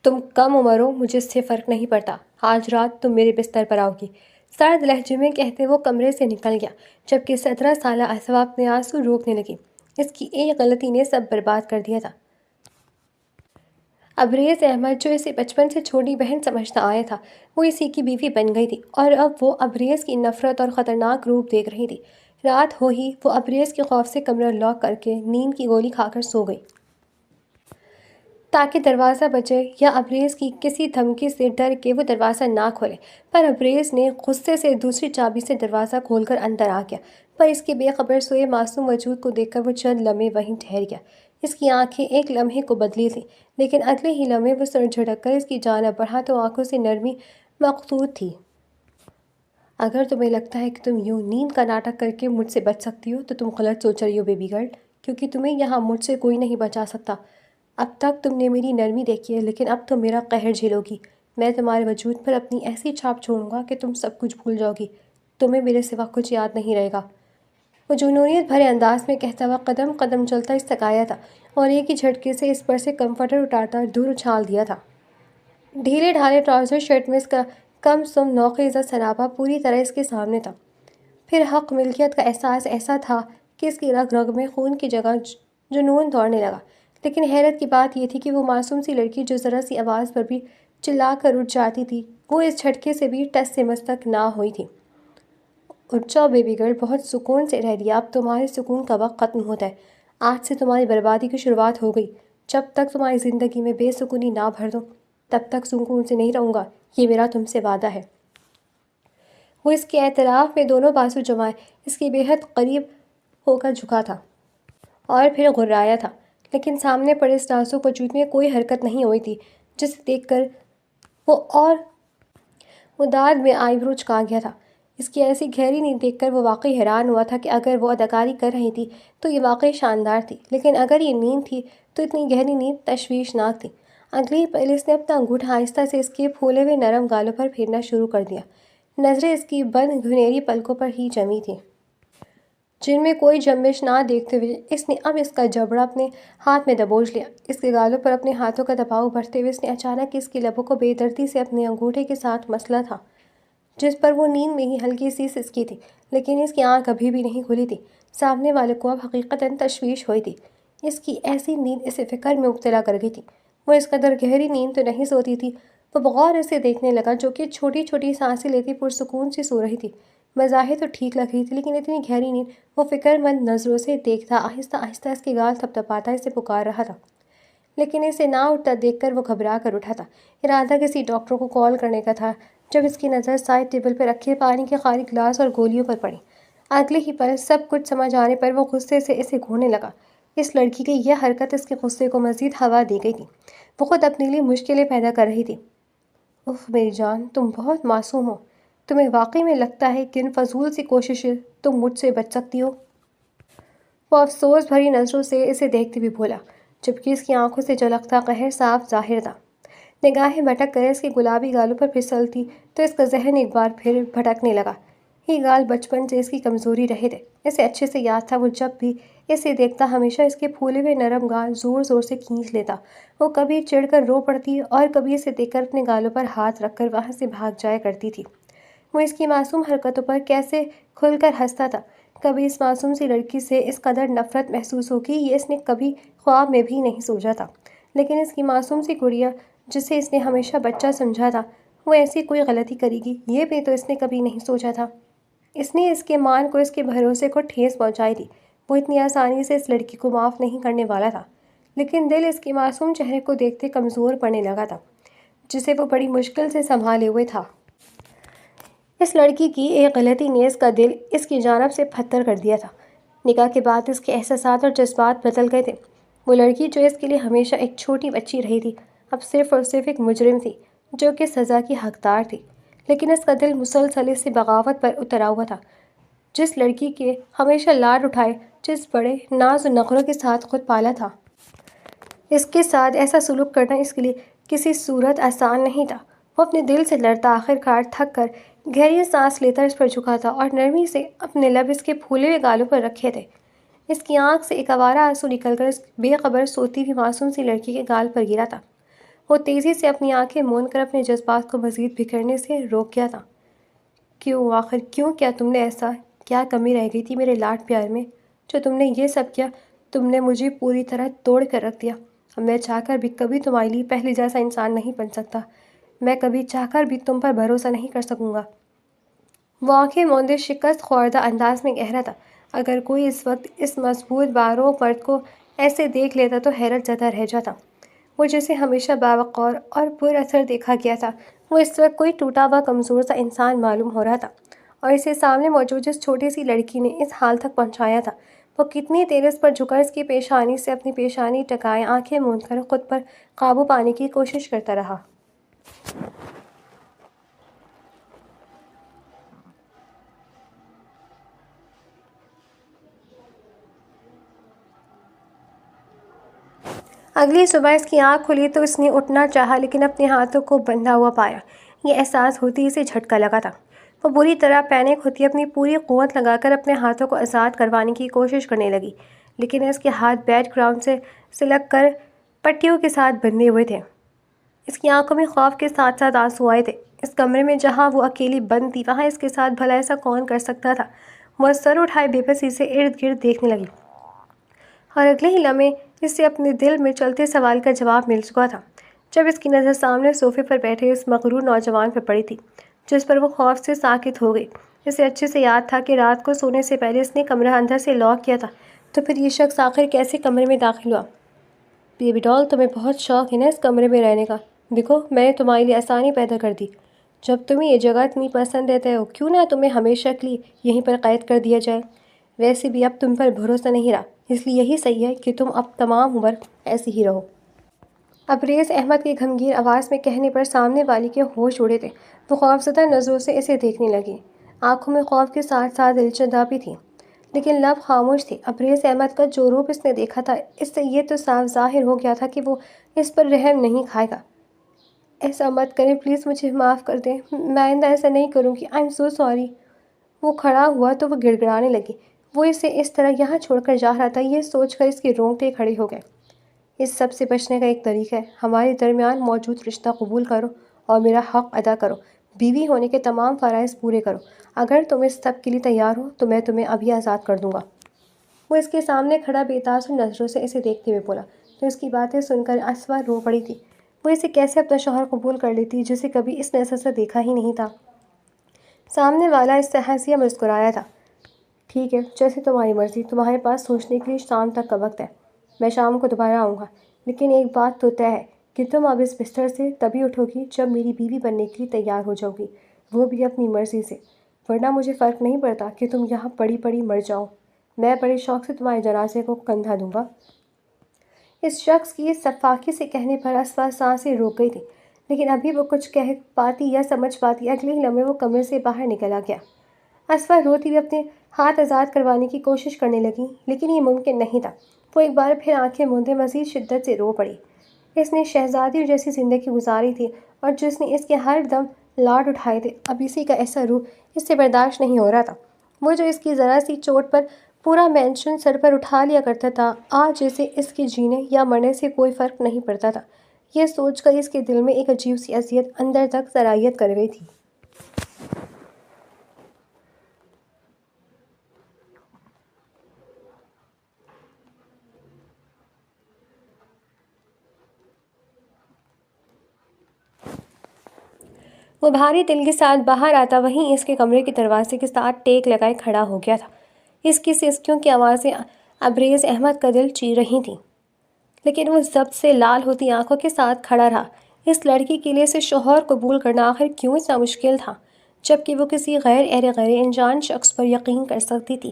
تم کم عمر ہو، مجھے اس سے فرق نہیں پڑتا، آج رات تم میرے بستر پر آؤ گی، سرد لہجے میں کہتے وہ کمرے سے نکل گیا، جبکہ 17 سالہ اسوا اپنے آنسو روکنے لگی۔ اس کی ایک غلطی نے سب برباد کر دیا تھا۔ ابریز احمد، جو اسے بچپن سے چھوٹی بہن سمجھتا آیا تھا، وہ اسی کی بیوی بن گئی تھی، اور اب وہ ابریز کی نفرت اور خطرناک روپ دیکھ رہی تھی۔ رات ہو ہی وہ ابریز کے خوف سے کمرہ لاک کر کے نیند کی گولی کھا کر سو گئی، تاکہ دروازہ بچے یا ابریز کی کسی دھمکی سے ڈر کے وہ دروازہ نہ کھولے۔ پر ابریز نے غصے سے دوسری چابی سے دروازہ کھول کر اندر آ گیا، پر اس کے بے خبر سوئے معصوم وجود کو دیکھ کر وہ چند لمحے وہیں ٹھہر گیا۔ اس کی آنکھیں ایک لمحے کو بدلی تھیں، لیکن اگلے ہی لمحے وہ سر جھٹک کر اس کی جانب بڑھا تو آنکھوں سے نرمی مقطوع تھی۔ اگر تمہیں لگتا ہے کہ تم یوں نیند کا ناٹک کر کے مجھ سے بچ سکتی ہو تو تم غلط سوچ رہی ہو بیبی گرل، کیونکہ تمہیں یہاں مجھ سے کوئی نہیں بچا سکتا۔ اب تک تم نے میری نرمی دیکھی ہے، لیکن اب تم میرا قہر جھیلو گی۔ میں تمہارے وجود پر اپنی ایسی چھاپ چھوڑوں گا کہ تم سب کچھ بھول جاؤ گی، تمہیں میرے سوا کچھ یاد نہیں رہے گا۔ وہ جنونیت بھرے انداز میں کہتا ہوا قدم قدم چلتا اس تک آیا تھا، اور ایک ہی جھٹکے سے اس پر سے کمفرٹر اتارتا دور اچھال دیا تھا۔ ڈھیلے ڈھالے ٹراؤزر شرٹ میں اس کا کم سم نوخیزہ سراپا پوری طرح اس کے سامنے تھا۔ پھر حق ملکیت کا احساس ایسا تھا کہ اس کی رگ رگ میں خون کی جگہ جنون دوڑنے لگا۔ لیکن حیرت کی بات یہ تھی کہ وہ معصوم سی لڑکی جو ذرا سی آواز پر بھی چلا کر اٹھ جاتی تھی، وہ اس جھٹکے سے بھی ٹس سے مس تک نہ ہوئی تھی۔ اٹھ جاؤ بیبی گرل، بہت سکون سے رہ لیا، اب تمہارے سکون کا وقت ختم ہوتا ہے۔ آج سے تمہاری بربادی کی شروعات ہو گئی۔ جب تک تمہاری زندگی میں بے سکونی نہ بھر دو، تب تک سکون سے نہیں رہوں گا، یہ میرا تم سے وعدہ ہے۔ وہ اس کے اعتراف میں دونوں بازو جمائے اس کے بے حد قریب ہو کر جھکا تھا، اور پھر غرایا تھا، لیکن سامنے پڑے اس نازک وجود میں کوئی حرکت نہیں ہوئی تھی، جسے دیکھ کر وہ داد میں آئی برو چکا گیا تھا۔ اس کی ایسی گہری نیند دیکھ کر وہ واقعی حیران ہوا تھا کہ اگر وہ اداکاری کر رہی تھی تو یہ واقعی شاندار تھی، لیکن اگر یہ نیند تھی تو اتنی گہری نیند تشویشناک تھی۔ اگلی ہی پل اس نے اپنا انگوٹھا آہستہ سے اس کے پھولے ہوئے نرم گالوں پر پھیرنا شروع کر دیا۔ نظریں اس کی بند گھنیری پلکوں پر ہی جمی تھیں، جن میں کوئی جنبش نہ دیکھتے ہوئے اس نے اب اس کا جبڑا اپنے ہاتھ میں دبوچ لیا۔ اس کے گالوں پر اپنے ہاتھوں کا دباؤ بڑھتے ہوئے اس نے اچانک اس کی لبوں کو بے دردی سے اپنے انگوٹھے کے ساتھ مسلا تھا، جس پر وہ نیند میں ہی ہلکی سی سسکی تھی، لیکن اس کی آنکھ ابھی بھی نہیں کھلی تھی۔ سامنے والے کو اب حقیقتاً تشویش ہوئی تھی۔ اس کی ایسی نیند اسے فکر میں مبتلا کر گئی تھی۔ وہ اس قدر گہری نیند تو نہیں سوتی تھی۔ وہ بغور اسے دیکھنے لگا، جو کہ چھوٹی چھوٹی سانسیں لیتی پرسکون سی سو رہی تھی۔ بظاہر تو ٹھیک لگ رہی تھی، لیکن اتنی گہری نیند۔ وہ فکر مند نظروں سے دیکھتا، آہستہ آہستہ اس کے گال تھپتھپاتا اسے پکار رہا تھا، لیکن اسے نہ اٹھتا دیکھ کر وہ گھبرا کر اٹھا تھا۔ ارادہ کسی ڈاکٹر کو کال کرنے کا تھا، جب اس کی نظر سائڈ ٹیبل پر رکھے پانی کے خالی گلاس اور گولیوں پر پڑی۔ اگلے ہی پل سب کچھ سمجھ آنے پر وہ غصے سے اسے گھورنے لگا۔ اس لڑکی کی یہ حرکت اس کے غصے کو مزید ہوا دے گئی تھی۔ وہ خود اپنے لیے مشکلیں پیدا کر رہی تھی۔ اف میری جان، تم بہت معصوم ہو، تمہیں واقعی میں لگتا ہے کہ ان فضول سی کوششیں تم مجھ سے بچ سکتی ہو؟ وہ افسوس بھری نظروں سے اسے دیکھتے ہوئے بولا، جبکہ اس کی آنکھوں سے جھلکتا قہر صاف ظاہر تھا۔ نگاہیں بھٹک کر اس کے گلابی گالوں پر پھسلتی تو اس کا ذہن ایک بار پھر بھٹکنے لگا۔ یہ گال بچپن سے اس کی کمزوری رہے تھے۔ اسے اچھے سے یاد تھا، وہ جب بھی اسے دیکھتا ہمیشہ اس کے پھولے ہوئے نرم گال زور زور سے کھینچ لیتا۔ وہ کبھی چڑھ کر رو پڑتی اور کبھی اسے دیکھ کر اپنے گالوں پر ہاتھ رکھ کر وہاں سے بھاگ جایا کرتی تھی۔ وہ اس کی معصوم حرکتوں پر کیسے کھل کر ہنستا تھا۔ کبھی اس معصوم سی لڑکی سے اس قدر نفرت محسوس ہوگی، یہ اس نے کبھی خواب میں بھی نہیں سوچا تھا۔ لیکن اس کی معصوم سی گڑیا، جسے اس نے ہمیشہ بچہ سمجھا تھا، وہ ایسی کوئی غلطی کرے گی، یہ بھی تو اس نے کبھی نہیں سوچا تھا۔ اس نے اس کے مان کو، اس کے بھروسے کو ٹھیس پہنچائی تھی۔ وہ اتنی آسانی سے اس لڑکی کو معاف نہیں کرنے والا تھا۔ لیکن دل اس کے معصوم چہرے کو دیکھتے کمزور پڑنے لگا تھا، جسے وہ بڑی مشکل سے سنبھالے ہوئے تھا۔ اس لڑکی کی ایک غلطی نے اس کا دل اس کی جانب سے پھتر کر دیا تھا۔ نکاح کے بعد اس کے احساسات اور جذبات بدل گئے تھے۔ وہ لڑکی جو اس کے لیے ہمیشہ ایک چھوٹی بچی رہی تھی، اب صرف اور صرف ایک مجرم تھی، جو کہ سزا کی حقدار تھی۔ لیکن اس کا دل مسلسل اس سے بغاوت پر اترا ہوا تھا۔ جس لڑکی کے ہمیشہ لاڈ اٹھائے، جس بڑے ناز و نخروں کے ساتھ خود پالا تھا، اس کے ساتھ ایسا سلوک کرنا اس کے لیے کسی صورت آسان نہیں تھا۔ وہ اپنے دل سے لڑتا، آخر کار تھک کر گہری سانس لیتا اس پر جھکا تھا اور نرمی سے اپنے لب اس کے پھولے ہوئے گالوں پر رکھے تھے۔ اس کی آنکھ سے ایک آوارہ آنسو نکل کر اس بے خبر سوتی ہوئی معصوم سی لڑکی کے گال پر گرا تھا۔ وہ تیزی سے اپنی آنکھیں موند کر اپنے جذبات کو مزید بکھرنے سے روک گیا تھا۔ کیوں آخر کیوں کیا تم نے ایسا؟ کیا کمی رہ گئی تھی میرے لاڈ پیار میں جو تم نے یہ سب کیا؟ تم نے مجھے پوری طرح توڑ کر رکھ دیا۔ اب میں چاہ کر بھی کبھی تمہارے لیے پہلے جیسا انسان نہیں بن سکتا۔ میں کبھی چاہ کر بھی تم پر بھروسہ نہیں کر سکوں گا۔ وہ آنکھیں موندے شکست خوردہ انداز میں کہہ رہا تھا۔ اگر کوئی اس وقت اس مضبوط بارو مرد کو ایسے دیکھ لیتا تو حیرت زدہ رہ جاتا۔ وہ جسے ہمیشہ باوقار اور پر اثر دیکھا گیا تھا، وہ اس وقت کوئی ٹوٹا ہوا کمزور سا انسان معلوم ہو رہا تھا، اور اسے سامنے موجود جس چھوٹی سی لڑکی نے اس حال تک پہنچایا تھا، وہ کتنی دیر اس پر جھکا اس کی پیشانی سے اپنی پیشانی ٹکائے آنکھیں موند کر خود پر قابو پانے کی کوشش کرتا رہا۔ اگلی صبح اس کی آنکھ کھلی تو اس نے اٹھنا چاہا لیکن اپنے ہاتھوں کو بندھا ہوا پایا۔ یہ احساس ہوتی اسے جھٹکا لگا تھا۔ وہ بری طرح پینک ہوتی اپنی پوری قوت لگا کر اپنے ہاتھوں کو آزاد کروانے کی کوشش کرنے لگی، لیکن اس کے ہاتھ بیک گراؤنڈ سے سلک کر پٹیوں کے ساتھ بندھے ہوئے تھے۔ اس کی آنکھوں میں خوف کے ساتھ ساتھ آنسو آئے تھے۔ اس کمرے میں جہاں وہ اکیلی بند تھی وہاں اس کے ساتھ بھلا ایسا کون کر سکتا تھا؟ وہ سر اٹھائے بے بسی سے ارد گرد دیکھنے لگی، اور اگلے ہی لمحے اسے اپنے دل میں چلتے سوال کا جواب مل چکا تھا، جب اس کی نظر سامنے صوفے پر بیٹھے اس مغرور نوجوان پر پڑی تھی جس پر وہ خوف سے ساکت ہو گئی۔ اسے اچھے سے یاد تھا کہ رات کو سونے سے پہلے اس نے کمرہ اندر سے لاک کیا تھا، تو پھر یہ شخص آخر کیسے کمرے میں داخل ہوا؟ بیبی ڈال، تمہیں بہت شوق ہے نا اس کمرے میں رہنے کا۔ دیکھو میں نے تمہارے لیے آسانی پیدا کر دی۔ جب تمہیں یہ جگہ اتنی پسند ہے تو کیوں نہ تمہیں ہمیشہ کے لیے یہیں پر قید کر دیا جائے؟ ویسے بھی اب تم پر بھروسہ نہیں رہا، اس لیے یہی صحیح ہے کہ تم اب تمام عمر ایسی ہی رہو۔ ابریز احمد کی گھمگیر آواز میں کہنے پر سامنے والی کے ہوش اڑے تھے۔ وہ خوفزدہ نظروں سے اسے دیکھنے لگی۔ آنکھوں میں خوف کے ساتھ ساتھ دلشدہ بھی تھی، لیکن لب خاموش تھی۔ ابریز احمد کا جو روپ اس نے دیکھا تھا، اس سے یہ تو صاف ظاہر ہو گیا تھا کہ وہ اس پر رحم نہیں کھائے گا۔ ایسا مت کریں پلیز، مجھے معاف کر دیں، میں آئندہ ایسا نہیں کروں گی، آئی ایم سو سوری۔ وہ کھڑا ہوا تو وہ گڑ گڑانے لگی۔ وہ اسے اس طرح یہاں چھوڑ کر جا رہا تھا، یہ سوچ کر اس کے رونگٹے کھڑے ہو گئے۔ اس سب سے بچنے کا ایک طریقہ ہے، ہمارے درمیان موجود رشتہ قبول کرو اور میرا حق ادا کرو، بیوی ہونے کے تمام فرائض پورے کرو۔ اگر تم اس سب کے لیے تیار ہو تو میں تمہیں ابھی آزاد کر دوں گا۔ وہ اس کے سامنے کھڑا بے تاثر نظروں سے اسے دیکھتے ہوئے بولا، تو اس کی باتیں سن کر اسوا رو پڑی تھی۔ وہ اسے کیسے اپنا شوہر قبول کر لیتی جسے کبھی اس نے ایسا دیکھا ہی نہیں تھا۔ سامنے والا اس سے ہنسیا مسکرایا تھا۔ ٹھیک ہے، جیسے تمہاری مرضی، تمہارے پاس سوچنے کے لیے شام تک کا وقت ہے، میں شام کو دوبارہ آؤں گا، لیکن ایک بات تو طے ہے کہ تم اب اس بستر سے تبھی اٹھو گی جب میری بیوی بننے کے لیے تیار ہو جاؤ گی، وہ بھی اپنی مرضی سے، ورنہ مجھے فرق نہیں پڑتا کہ تم یہاں پڑی پڑی مر جاؤ، میں بڑے شوق سے تمہارے جنازے کو کندھا دوں گا۔ اس شخص کی اس سفاکی سے کہنے پر اسوا سانسیں روک گئی تھی، لیکن ابھی وہ کچھ کہہ پاتی یا سمجھ پاتی، اگلے ہی لمحے وہ کمرے سے باہر نکل گیا۔ اسوا روتی ہوئی اپنے ہاتھ آزاد کروانے کی کوشش کرنے لگی، لیکن یہ ممکن نہیں تھا۔ وہ ایک بار پھر آنکھیں موندے مزید شدت سے رو پڑی۔ اس نے شہزادی جیسی زندگی گزاری تھی اور جس نے اس کے ہر دم لاڈ اٹھائے تھے، اب اسی کا ایسا روح اس سے برداشت نہیں ہو رہا تھا۔ وہ جو اس کی ذرا سی چوٹ پر پورا مینشن سر پر اٹھا لیا کرتا تھا، آج اسے اس کے جینے یا مرنے سے کوئی فرق نہیں پڑتا تھا۔ یہ سوچ کر اس کے دل میں ایک عجیب سی اذیت اندر تک سرایت کر گئی تھی۔ وہ بھاری دل کے ساتھ باہر آتا وہیں اس کے کمرے کے دروازے کے ساتھ ٹیک لگائے کھڑا ہو گیا تھا۔ اس کی سسکیوں کی آوازیں ابریز احمد کا دل چیر رہی تھیں، لیکن وہ ضبط سے لال ہوتی آنکھوں کے ساتھ کھڑا رہا۔ اس لڑکی کے لیے اسے شوہر قبول کرنا آخر کیوں اتنا مشکل تھا؟ جبکہ وہ کسی غیر انجان شخص پر یقین کر سکتی تھی،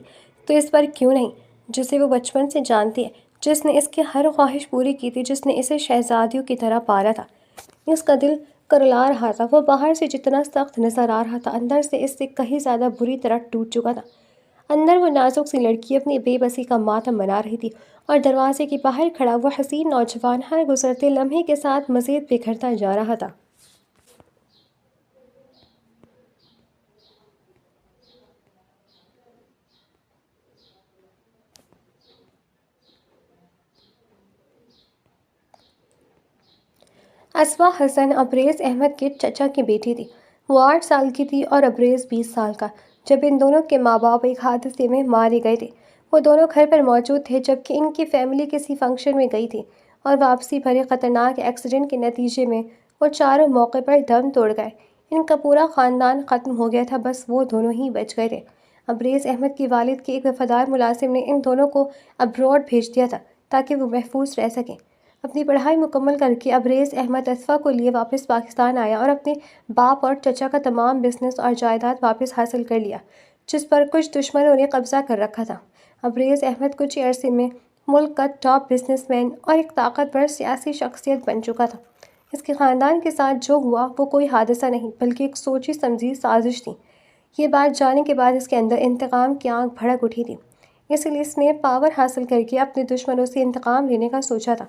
تو اس پر کیوں نہیں، جسے وہ بچپن سے جانتی ہے، جس نے اس کی ہر خواہش پوری کی تھی، جس نے اسے شہزادیوں کی طرح پالا تھا۔ اس کا دل کرلا رہا تھا۔ وہ باہر سے جتنا سخت نظر آ رہا تھا، اندر سے اس سے کہیں زیادہ بری طرح ٹوٹ چکا تھا۔ اندر وہ نازک سی لڑکی اپنی بے بسی کا ماتم منا رہی تھی، اور دروازے کے باہر کھڑا وہ حسین نوجوان ہر گزرتے لمحے کے ساتھ مزید بکھرتا جا رہا تھا۔ اسوا حسن ابریز احمد کے چچا کی بیٹی تھی۔ وہ 8 سال کی تھی اور ابریز 20 سال کا، جب ان دونوں کے ماں باپ ایک حادثے میں مارے گئے تھے۔ وہ دونوں گھر پر موجود تھے جبکہ ان کی فیملی کسی فنکشن میں گئی تھی اور واپسی بھرے خطرناک ایکسیڈنٹ کے نتیجے میں وہ چاروں موقع پر دم توڑ گئے۔ ان کا پورا خاندان ختم ہو گیا تھا، بس وہ دونوں ہی بچ گئے تھے۔ ابریز احمد کے والد کے ایک وفادار ملازم نے ان دونوں کو ابروڈ بھیج دیا تھا تاکہ وہ محفوظ رہ سکیں۔ اپنی پڑھائی مکمل کر کے ابریز احمد اسوا کو لیے واپس پاکستان آیا اور اپنے باپ اور چچا کا تمام بزنس اور جائیداد واپس حاصل کر لیا، جس پر کچھ دشمنوں نے قبضہ کر رکھا تھا۔ ابریز احمد کچھ ہی عرصے میں ملک کا ٹاپ بزنس مین اور ایک طاقتور سیاسی شخصیت بن چکا تھا۔ اس کے خاندان کے ساتھ جو ہوا وہ کوئی حادثہ نہیں بلکہ ایک سوچی سمجھی سازش تھی۔ یہ بات جاننے کے بعد اس کے اندر انتقام کی آگ بھڑک اٹھی تھی، اس لیے اس نے پاور حاصل کر کے اپنے دشمنوں سے انتقام لینے کا سوچا تھا۔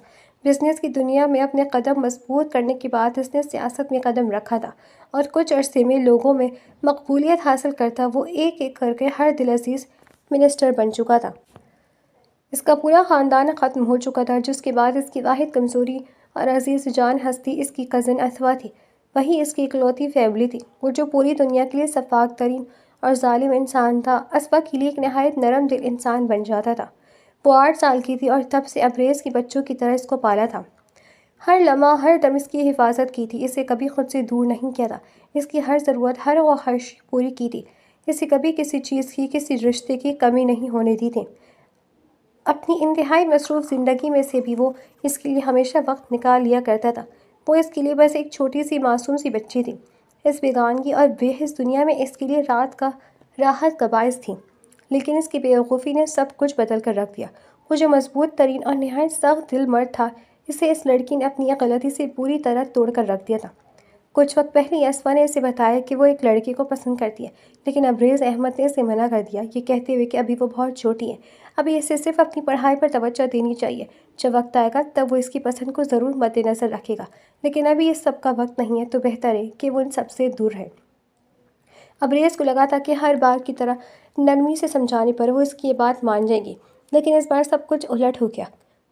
بزنس کی دنیا میں اپنے قدم مضبوط کرنے کے بعد اس نے سیاست میں قدم رکھا تھا اور کچھ عرصے میں لوگوں میں مقبولیت حاصل کرتا وہ ایک ایک کر کے ہر دلعزیز منسٹر بن چکا تھا۔ اس کا پورا خاندان ختم ہو چکا تھا، جس کے بعد اس کی واحد کمزوری اور عزیز جان ہستی اس کی کزن اسوا تھی۔ وہی اس کی اکلوتی فیملی تھی، وہ جو پوری دنیا کے لیے شفاق ترین اور ظالم انسان تھا، اسوا کے لیے ایک نہایت نرم دل انسان بن جاتا تھا۔ وہ 8 سال کی تھی اور تب سے ابریز کی بچوں کی طرح اس کو پالا تھا۔ ہر لمحہ ہر دم اس کی حفاظت کی تھی، اسے کبھی خود سے دور نہیں کیا تھا، اس کی ہر ضرورت ہر خواہش پوری کی تھی، اسے کبھی کسی چیز کی کسی رشتے کی کمی نہیں ہونے دی تھی۔ اپنی انتہائی مصروف زندگی میں سے بھی وہ اس کے لیے ہمیشہ وقت نکال لیا کرتا تھا۔ وہ اس کے لیے بس ایک چھوٹی سی معصوم سی بچی تھی، اس بیگانگی اور بے حس دنیا میں اس کے لیے راحت کا باعث تھی۔ لیکن اس کی بے وقوفی نے سب کچھ بدل کر رکھ دیا۔ وہ جو مضبوط ترین اور نہایت سخت دل مرد تھا، اسے اس لڑکی نے اپنی غلطی سے پوری طرح توڑ کر رکھ دیا تھا۔ کچھ وقت پہلے اسوا نے اسے بتایا کہ وہ ایک لڑکے کو پسند کرتی ہے، لیکن ابریز احمد نے اسے منع کر دیا، یہ کہتے ہوئے کہ ابھی وہ بہت چھوٹی ہے، ابھی اسے صرف اپنی پڑھائی پر توجہ دینی چاہیے، جب وقت آئے گا تب وہ اس کی پسند کو ضرور مد نظر رکھے گا، لیکن ابھی اس سب کا وقت نہیں ہے، تو بہتر ہے کہ وہ ان سب سے دور رہے۔ ابریز کو لگا تھا کہ ہر بار کی طرح نرمی سے سمجھانے پر وہ اس کی یہ بات مان جائے گی، لیکن اس بار سب کچھ الٹ ہو گیا۔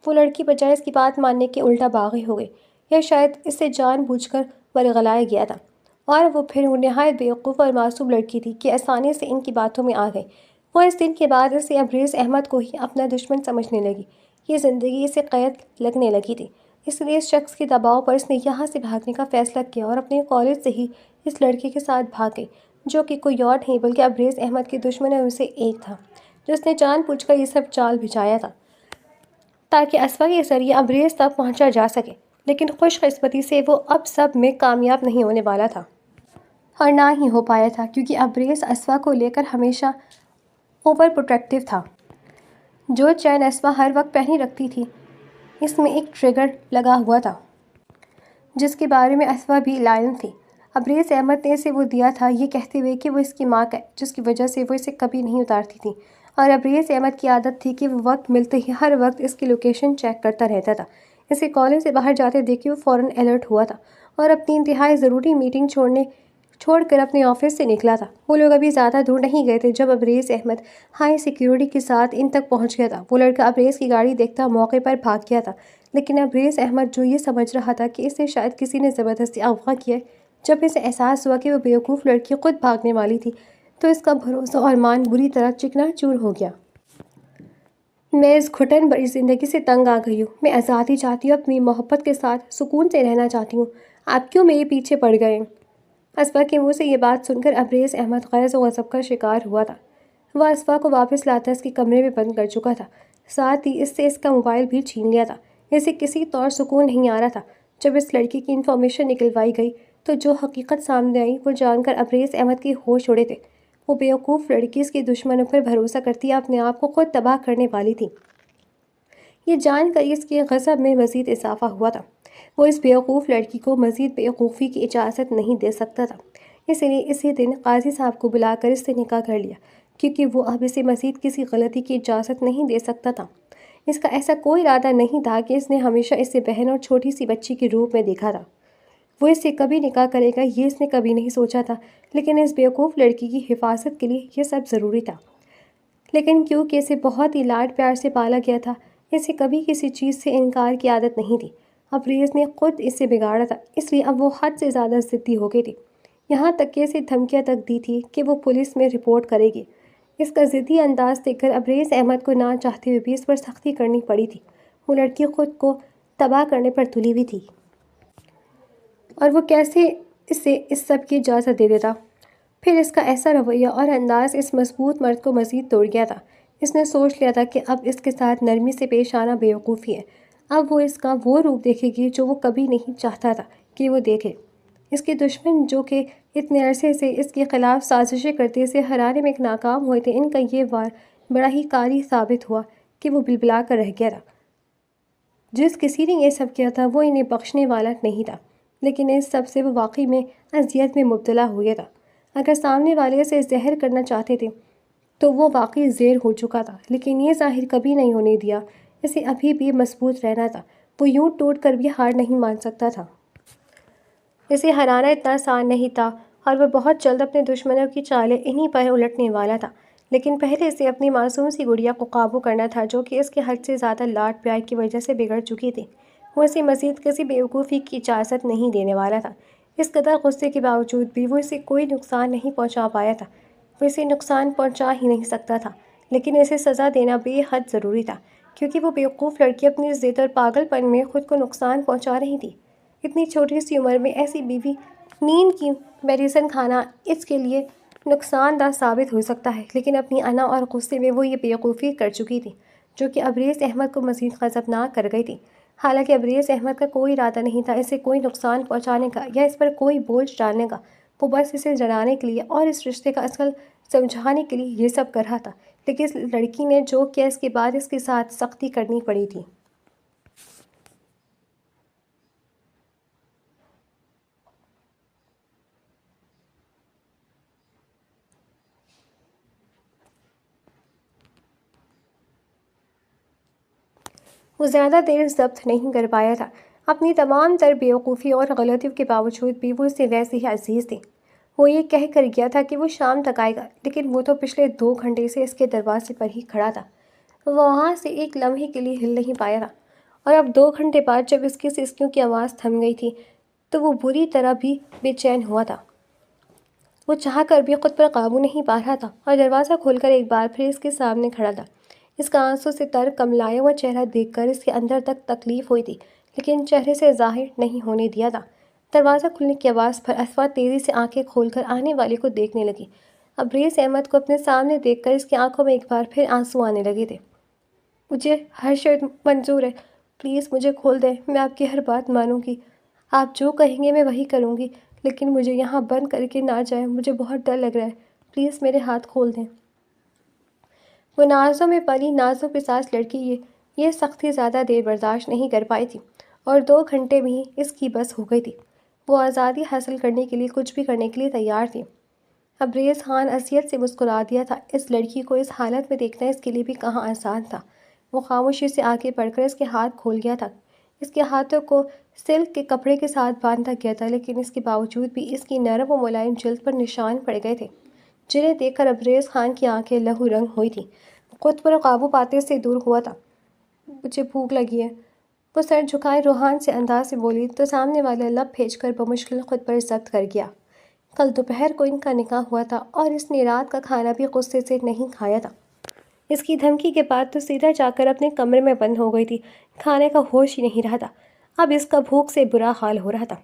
وہ لڑکی بجائے اس کی بات ماننے کے الٹا باغی ہو گئی، یا شاید اسے جان بوجھ کر ورغلایا گیا تھا، اور وہ پھر وہ نہایت بیوقوف اور معصوم لڑکی تھی کہ آسانی سے ان کی باتوں میں آ گئی۔ وہ اس دن کے بعد اسے ابریز احمد کو ہی اپنا دشمن سمجھنے لگی، یہ زندگی اسے قید لگنے لگی تھی، اس لیے اس شخص کے دباؤ پر اس نے یہاں سے بھاگنے کا فیصلہ کیا اور اپنے کالج سے ہی اس لڑکے کے ساتھ بھاگ گئی، جو کہ کوئی اور نہیں بلکہ ابریز احمد کے دشمنوں میں سے ایک تھا، جس نے جان بوجھ کر یہ سب چال بچھایا تھا تاکہ اسوا کے ذریعے ابریز تک پہنچا جا سکے۔ لیکن خوش قسمتی سے وہ اب سب میں کامیاب نہیں ہونے والا تھا، اور نہ ہی ہو پایا تھا، کیونکہ ابریز اسوا کو لے کر ہمیشہ اوور پروٹیکٹیو تھا۔ جو چین اسوا ہر وقت پہنی رکھتی تھی، اس میں ایک ٹریگر لگا ہوا تھا جس کے بارے میں اسوا بھی علم تھی۔ ابریز احمد نے اسے وہ دیا تھا، یہ کہتے ہوئے کہ وہ اس کی ماں کا ہے، جس کی وجہ سے وہ اسے کبھی نہیں اتارتی تھی، اور ابریز احمد کی عادت تھی کہ وہ وقت ملتے ہی ہر وقت اس کی لوکیشن چیک کرتا رہتا تھا۔ اسے کالج سے باہر جاتے دیکھ کے وہ فوراً الرٹ ہوا تھا اور اپنی انتہائی ضروری میٹنگ چھوڑ کر اپنے آفس سے نکلا تھا۔ وہ لوگ ابھی زیادہ دور نہیں گئے تھے جب ابریز احمد ہائی سیکیورٹی کے ساتھ ان تک پہنچ گیا تھا۔ وہ لڑکا ابریز کی گاڑی دیکھتا موقع پر بھاگ گیا تھا، لیکن ابریز احمد جو یہ سمجھ رہا تھا کہ اسے شاید کسی نے زبردستی اغوا کیا ہے، جب اسے احساس ہوا کہ وہ بیوقوف لڑکی خود بھاگنے والی تھی، تو اس کا بھروسہ اور مان بری طرح چکنا چور ہو گیا۔ میں اس گھٹن بھری زندگی سے تنگ آ گئی ہوں، میں آزادی چاہتی ہوں، اپنی محبت کے ساتھ سکون سے رہنا چاہتی ہوں، آپ کیوں میرے پیچھے پڑ گئے؟ اسوا کے منہ سے یہ بات سن کر ابریز احمد غرض و غضب کا شکار ہوا تھا۔ وہ اسوا کو واپس لاتا اس کے کمرے میں بند کر چکا تھا، ساتھ ہی اس سے اس کا موبائل بھی چھین لیا تھا۔ اسے کسی طور سکون نہیں آ رہا تھا۔ جب اس لڑکی کی انفارمیشن نکلوائی گئی تو جو حقیقت سامنے آئی وہ جان کر ابریز احمد کے ہوش اڑے تھے۔ وہ بیوقوف لڑکی اس کے دشمنوں پر بھروسہ کرتی اپنے آپ کو خود تباہ کرنے والی تھی، یہ جان کر اس کے غضب میں مزید اضافہ ہوا تھا۔ وہ اس بیوقوف لڑکی کو مزید بیوقوفی کی اجازت نہیں دے سکتا تھا، اس لیے اسی دن قاضی صاحب کو بلا کر اس سے نکاح کر لیا، کیونکہ وہ اب اسے مزید کسی غلطی کی اجازت نہیں دے سکتا تھا۔ اس کا ایسا کوئی ارادہ نہیں تھا کہ اس نے ہمیشہ اسے بہن اور چھوٹی سی بچی کے روپ میں دیکھا تھا۔ وہ اس سے کبھی نکاح کرے گا یہ اس نے کبھی نہیں سوچا تھا، لیکن اس بیوقوف لڑکی کی حفاظت کے لیے یہ سب ضروری تھا۔ لیکن کیونکہ اسے بہت ہی لاڈ پیار سے پالا گیا تھا، اسے کبھی کسی چیز سے انکار کی عادت نہیں تھی۔ ابریز نے خود اسے بگاڑا تھا، اس لیے اب وہ حد سے زیادہ ضدی ہو گئی تھی، یہاں تک کہ اسے دھمکیاں تک دی تھی کہ وہ پولیس میں رپورٹ کرے گی۔ اس کا ضدی انداز دیکھ کر ابریز احمد کو نہ چاہتے ہوئے بھی اس پر سختی کرنی پڑی تھی۔ وہ لڑکی خود کو تباہ کرنے پر تلی ہوئی تھی، اور وہ کیسے اسے اس سب کی اجازت دے دیتا؟ پھر اس کا ایسا رویہ اور انداز اس مضبوط مرد کو مزید توڑ گیا تھا۔ اس نے سوچ لیا تھا کہ اب اس کے ساتھ نرمی سے پیش آنا بیوقوفی ہے۔ اب وہ اس کا وہ روپ دیکھے گی جو وہ کبھی نہیں چاہتا تھا کہ وہ دیکھے۔ اس کے دشمن جو کہ اتنے عرصے سے اس کے خلاف سازشیں کرتے اسے ہرانے میں ناکام ہوئے تھے، ان کا یہ وار بڑا ہی کاری ثابت ہوا کہ وہ بلبلا کر رہ گیا تھا۔ جس کسی نے یہ سب کیا تھا وہ انہیں بخشنے والا نہیں تھا، لیکن اس سب سے وہ واقعی میں اذیت میں مبتلا ہو گیا تھا۔ اگر سامنے والے اسے زہر کرنا چاہتے تھے تو وہ واقعی زیر ہو چکا تھا، لیکن یہ ظاہر کبھی نہیں ہونے دیا۔ اسے ابھی بھی مضبوط رہنا تھا، وہ یوں ٹوٹ کر بھی ہار نہیں مان سکتا تھا۔ اسے ہرانا اتنا آسان نہیں تھا، اور وہ بہت جلد اپنے دشمنوں کی چالیں انہی پر الٹنے والا تھا۔ لیکن پہلے اسے اپنی معصوم سی گڑیا کو قابو کرنا تھا، جو کہ اس کے حد سے زیادہ لاڈ پیار کی وجہ سے بگڑ چکی تھی۔ وہ اسے مزید کسی بیوقوفی کی اجازت نہیں دینے والا تھا۔ اس قدر غصے کے باوجود بھی وہ اسے کوئی نقصان نہیں پہنچا پایا تھا۔ وہ اسے نقصان پہنچا ہی نہیں سکتا تھا، لیکن اسے سزا دینا بے حد ضروری تھا، کیونکہ وہ بیوقوف لڑکی اپنی ضد اور پاگل پن میں خود کو نقصان پہنچا رہی تھی۔ اتنی چھوٹی سی عمر میں ایسی بیوی نیند کی میڈیسن کھانا اس کے لیے نقصان دہ ثابت ہو سکتا ہے، لیکن اپنی انا اور غصے میں وہ یہ بیوقوفی کر چکی تھی جو کہ ابریز احمد کو مزید غضبناک کر گئی تھی۔ حالانکہ ابریز احمد کا کوئی ارادہ نہیں تھا اسے کوئی نقصان پہنچانے کا یا اس پر کوئی بوجھ ڈالنے کا، وہ بس اسے جلانے کے لیے اور اس رشتے کا اصل سمجھانے کے لیے یہ سب کر رہا تھا۔ لیکن اس لڑکی نے جو کیا اس کے بعد اس کے ساتھ سختی کرنی پڑی تھی۔ وہ زیادہ دیر ضبط نہیں کر پایا تھا۔ اپنی تمام تر بیوقوفی اور غلطیوں کے باوجود بھی وہ اسے ویسے ہی عزیز تھی۔ وہ یہ کہہ کر گیا تھا کہ وہ شام تک آئے گا، لیکن وہ تو پچھلے 2 گھنٹے سے اس کے دروازے پر ہی کھڑا تھا۔ وہ وہاں سے ایک لمحے کے لیے ہل نہیں پایا تھا، اور اب 2 گھنٹے بعد جب اس کی سسکیوں کی آواز تھم گئی تھی تو وہ بری طرح بھی بے چین ہوا تھا۔ وہ چاہ کر بھی خود پر قابو نہیں پا رہا تھا، اور دروازہ کھول کر ایک بار پھر اس کے سامنے کھڑا تھا۔ اس کا آنسوں سے تر کملایا ہوا چہرہ دیکھ کر اس کے اندر تک تکلیف ہوئی تھی، لیکن چہرے سے ظاہر نہیں ہونے دیا تھا۔ دروازہ کھلنے کی آواز پر اسفا تیزی سے آنکھیں کھول کر آنے والے کو دیکھنے لگی۔ ابریز احمد کو اپنے سامنے دیکھ کر اس کی آنکھوں میں ایک بار پھر آنسو آنے لگے تھے۔ مجھے ہر شرط منظور ہے، پلیز مجھے کھول دیں، میں آپ کی ہر بات مانوں گی، آپ جو کہیں گے میں وہی کروں گی، لیکن مجھے یہاں بند کر کے نہ جائیں، مجھے بہت ڈر لگ رہا ہے، پلیز میرے ہاتھ کھول دیں۔ وہ نازوں میں پلی نازک پساس لڑکی یہ سختی زیادہ دیر برداشت نہیں کر پائی تھی، اور 2 گھنٹے میں ہی اس کی بس ہو گئی تھی۔ وہ آزادی حاصل کرنے کے لیے کچھ بھی کرنے کے لیے تیار تھی۔ ابریز خان اذیت سے مسکرا دیا تھا۔ اس لڑکی کو اس حالت میں دیکھنا اس کے لیے بھی کہاں آسان تھا۔ وہ خاموشی سے آگے بڑھ کر اس کے ہاتھ کھول گیا تھا۔ اس کے ہاتھوں کو سلک کے کپڑے کے ساتھ باندھا گیا تھا، لیکن اس کے باوجود بھی اس کی نرم و ملائم جلد پر نشان پڑ گئے تھے، جنہیں دیکھ کر ابریز خان کی آنکھیں لہو رنگ ہوئی تھیں۔ خود پر قابو پاتے سے دور ہوا تھا۔ مجھے بھوک لگی ہے، وہ سر جھکائے روحان سے انداز سے بولی تو سامنے والا لب بھیج کر بمشکل خود پر ضبط کر گیا۔ کل دوپہر کو ان کا نکاح ہوا تھا، اور اس نے رات کا کھانا بھی غصے سے نہیں کھایا تھا۔ اس کی دھمکی کے بعد تو سیدھا جا کر اپنے کمرے میں بند ہو گئی تھی، کھانے کا ہوش ہی نہیں رہا تھا۔ اب اس کا بھوک سے برا حال ہو رہا تھا۔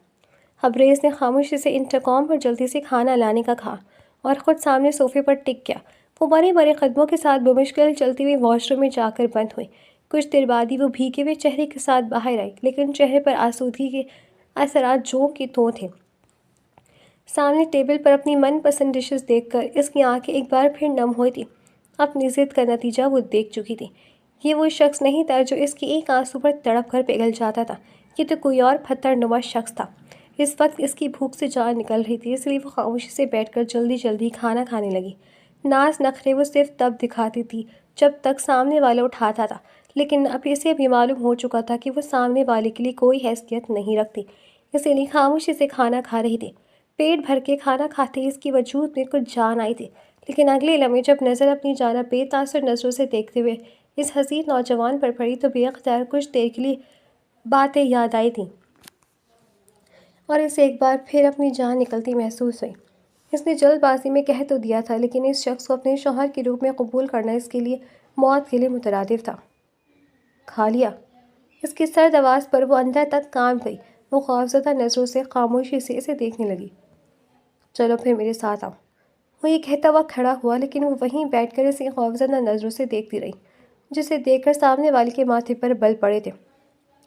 ابریز نے خاموشی سے انٹرکام پر جلدی سے کھانا لانے کا کہا، اور خود سامنے صوفے پر ٹک گیا۔ وہ بڑے بڑے قدموں کے ساتھ بمشکل چلتی ہوئی واش روم میں جا کر بند ہوئی۔ کچھ دیر بعد ہی وہ بھیگے ہوئے چہرے کے ساتھ باہر آئی، لیکن چہرے پر آسودگی کے اثرات جوں کی توں تھے۔ سامنے ٹیبل پر اپنی من پسند ڈشز دیکھ کر اس کی آنکھیں ایک بار پھر نم ہوئی تھیں۔ اپنی ضد کا نتیجہ وہ دیکھ چکی تھی۔ یہ وہ شخص نہیں تھا جو اس کی ایک آنسو پر تڑپ کر پگھل جاتا تھا، یہ تو کوئی اور پتھر نما شخص تھا۔ اس وقت اس کی بھوک سے جان نکل رہی تھی، اس لیے وہ خاموشی سے بیٹھ کر جلدی جلدی کھانا کھانے لگی۔ ناز نخرے وہ صرف تب دکھاتی تھی جب تک سامنے والا اٹھاتا تھا، لیکن اب اسے بھی معلوم ہو چکا تھا کہ وہ سامنے والے کے لیے کوئی حیثیت نہیں رکھتی، اسی لیے خاموشی سے کھانا کھا رہی تھی۔ پیٹ بھر کے کھانا کھاتے ہی اس کی وجود میں کچھ جان آئی تھی، لیکن اگلے لمحے جب نظر اپنی جانب بے تاثر نظروں سے دیکھتے ہوئے اس حسین نوجوان پر پڑی تو بے اختیار کچھ دیر کے لیے باتیں یاد آئی تھیں اور اسے ایک بار پھر اپنی جان نکلتی محسوس ہوئی۔ اس نے جلد بازی میں کہہ تو دیا تھا، لیکن اس شخص کو اپنے شوہر کے روپ میں قبول کرنا اس کے لیے موت کے لیے مترادف تھا۔ کھا لیا؟ اس کی سرد آواز پر وہ اندر تک کانپ گئی۔ وہ خوفزدہ نظروں سے خاموشی سے اسے دیکھنے لگی۔ چلو پھر میرے ساتھ آؤ۔ وہ یہ کہتا ہوا کھڑا ہوا، لیکن وہ وہیں بیٹھ کر اسے خوفزدہ نظروں سے دیکھتی رہی، جسے دیکھ کر سامنے والی کے ماتھے پر بل پڑے تھے۔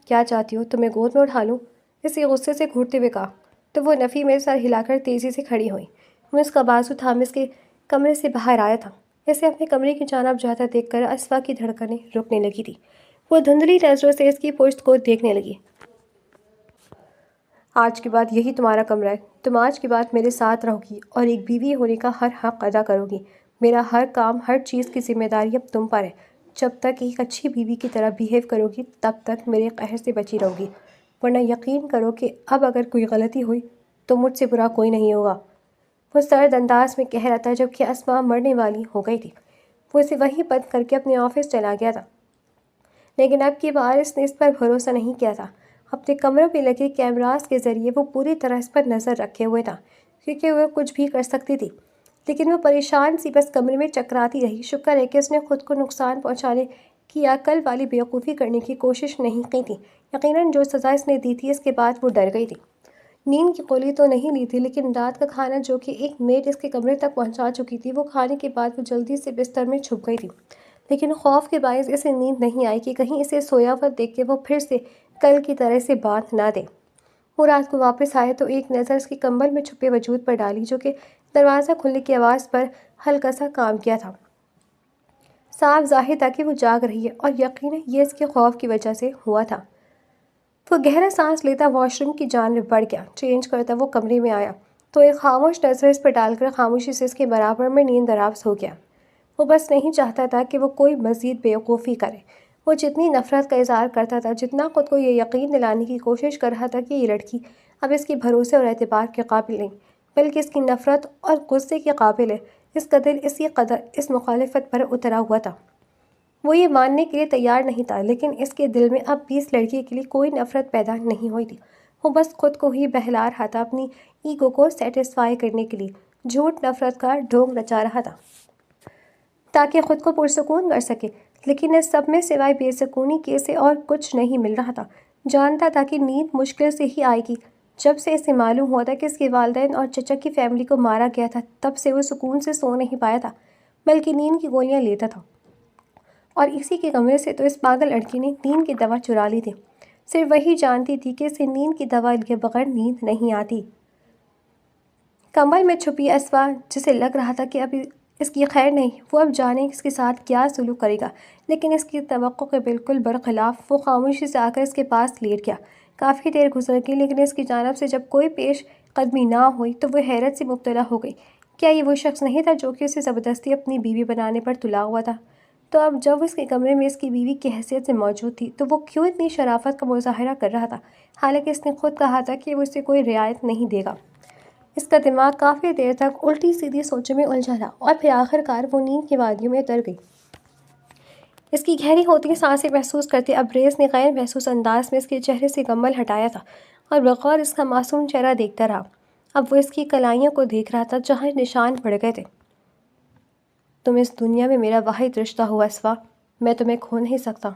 کیا چاہتی ہو؟ تمہیں گود میں اٹھا لوں؟ اسے غصے سے گھورتے ہوئے کہا تو وہ نفی میں سر ہلا کر تیزی سے کھڑی ہوئی۔ وہ اس کا بازو تھام اس کے کمرے سے باہر آیا تھا۔ اسے اپنے کمرے کی جانب جاتا دیکھ کر اسفا کی دھڑکنیں رکنے لگی تھی۔ وہ دھندلی نظروں سے اس کی پشت کو دیکھنے لگی۔ آج کے بعد یہی تمہارا کمرہ ہے۔ تم آج کے بعد میرے ساتھ رہو گی اور ایک بیوی ہونے کا ہر حق ادا کرو گی۔ میرا ہر کام، ہر چیز کی ذمہ داری اب تم پر ہے۔ جب تک ایک اچھی بیوی کی طرح بیہیو کرو گی تب تک میرے قہر سے بچی رہو گی، ورنہ یقین کرو کہ اب اگر کوئی غلطی ہوئی تو مجھ سے برا کوئی نہیں ہوگا۔ وہ سرد انداز میں کہہ رہا تھا جبکہ اسماء مرنے والی ہو گئی تھی۔ وہ اسے وہیں بند کر کے اپنے آفس چلا گیا تھا، لیکن اب کی بار اس نے اس پر بھروسہ نہیں کیا تھا۔ اپنے کمروں پہ لگے کیمراز کے ذریعے وہ پوری طرح اس پر نظر رکھے ہوئے تھا، کیونکہ وہ کچھ بھی کر سکتی تھی۔ لیکن وہ پریشان سی بس کمرے میں چکراتی رہی۔ شکر ہے کہ اس نے خود کو نقصان پہنچانے کی عقل والی بیوقوفی کرنے کی کوشش نہیں کی تھی۔ یقیناً جو سزا اس نے دی تھی اس کے بعد وہ ڈر گئی تھی۔ نیند کی گولی تو نہیں لی تھی، لیکن رات کا کھانا جو کہ ایک میڈ اس کے کمرے تک پہنچا چکی تھی، وہ کھانے کے بعد وہ جلدی سے بستر میں چھپ گئی تھی۔ لیکن خوف کے باعث اسے نیند نہیں آئی کہ کہیں اسے سویا ہوا دیکھ کے وہ پھر سے کل کی طرح سے باندھ نہ دے۔ وہ رات کو واپس آئے تو ایک نظر اس کے کمبل میں چھپے وجود پر ڈالی، جو کہ دروازہ کھلنے کی آواز پر ہلکا سا کام کیا تھا۔ صاف ظاہر تھا کہ وہ جاگ رہی ہے اور یقیناً یہ اس کے خوف کی وجہ سے ہوا تھا۔ وہ گہرا سانس لیتا واش روم کی جانب بڑھ گیا۔ چینج کرتا وہ کمرے میں آیا تو ایک خاموش نظر اس پر ڈال کر خاموشی سے اس کے برابر میں نیند دراز ہو گیا۔ وہ بس نہیں چاہتا تھا کہ وہ کوئی مزید بیوقوفی کرے۔ وہ جتنی نفرت کا اظہار کرتا تھا، جتنا خود کو یہ یقین دلانے کی کوشش کر رہا تھا کہ یہ لڑکی اب اس کے بھروسے اور اعتبار کے قابل نہیں، بلکہ اس کی نفرت اور غصے کے قابل ہے، اس کا دل اسی قدر اس مخالفت پر اترا ہوا تھا۔ وہ یہ ماننے کے لیے تیار نہیں تھا، لیکن اس کے دل میں اب بھی اس لڑکی کے لیے کوئی نفرت پیدا نہیں ہوئی تھی۔ وہ بس خود کو ہی بہلا رہا تھا، اپنی ایگو کو سیٹسفائی کرنے کے لیے جھوٹ نفرت کا ڈھونگ رچا رہا تھا تاکہ خود کو پرسکون کر سکے۔ لیکن اس سب میں سوائے بے سکونی کے اسے اور کچھ نہیں مل رہا تھا۔ جانتا تھا کہ نیند مشکل سے ہی آئے گی۔ جب سے اسے معلوم ہوا تھا کہ اس کے والدین اور چچا کی فیملی کو مارا گیا تھا، تب سے وہ سکون سے سو نہیں پایا تھا، بلکہ نیند کی گولیاں لیتا تھا۔ اور اسی کے کمرے سے تو اس پاگل لڑکی نے نیند کی دوا چرا لی تھی۔ صرف وہی جانتی تھی کہ اسے نیند کی دوا لیے بغیر نیند نہیں آتی۔ کمبل میں چھپی اسفا، جسے لگ رہا تھا کہ اب اس کی خیر نہیں، وہ اب جانے اس کے ساتھ کیا سلوک کرے گا، لیکن اس کی توقع کے بالکل برخلاف وہ خاموشی سے آ کر اس کے پاس لیٹ گیا۔ کافی دیر گزر گئی، لیکن اس کی جانب سے جب کوئی پیش قدمی نہ ہوئی تو وہ حیرت سے مبتلا ہو گئی۔ کیا یہ وہ شخص نہیں تھا جو کہ اسے زبردستی اپنی بیوی بنانے پر تلا ہوا تھا؟ تو اب جب اس کے کمرے میں اس کی بیوی کی حیثیت سے موجود تھی تو وہ کیوں اتنی شرافت کا مظاہرہ کر رہا تھا، حالانکہ اس نے خود کہا تھا کہ وہ اسے کوئی رعایت نہیں دے گا۔ اس کا دماغ کافی دیر تک الٹی سیدھی سوچوں میں الجھا رہا اور پھر آخر کار وہ نیند کی وادیوں میں اتر گئی۔ اس کی گہری ہوتی سانسیں محسوس کرتے ابریز نے غیر محسوس انداز میں اس کے چہرے سے کمبل ہٹایا تھا اور بغور اس کا معصوم چہرہ دیکھتا رہا۔ اب وہ اس کی کلائیوں کو دیکھ رہا تھا جہاں نشان پڑ گئے تھے۔ تم اس دنیا میں میرا واحد رشتہ ہو اسفا، میں تمہیں کھو نہیں سکتا۔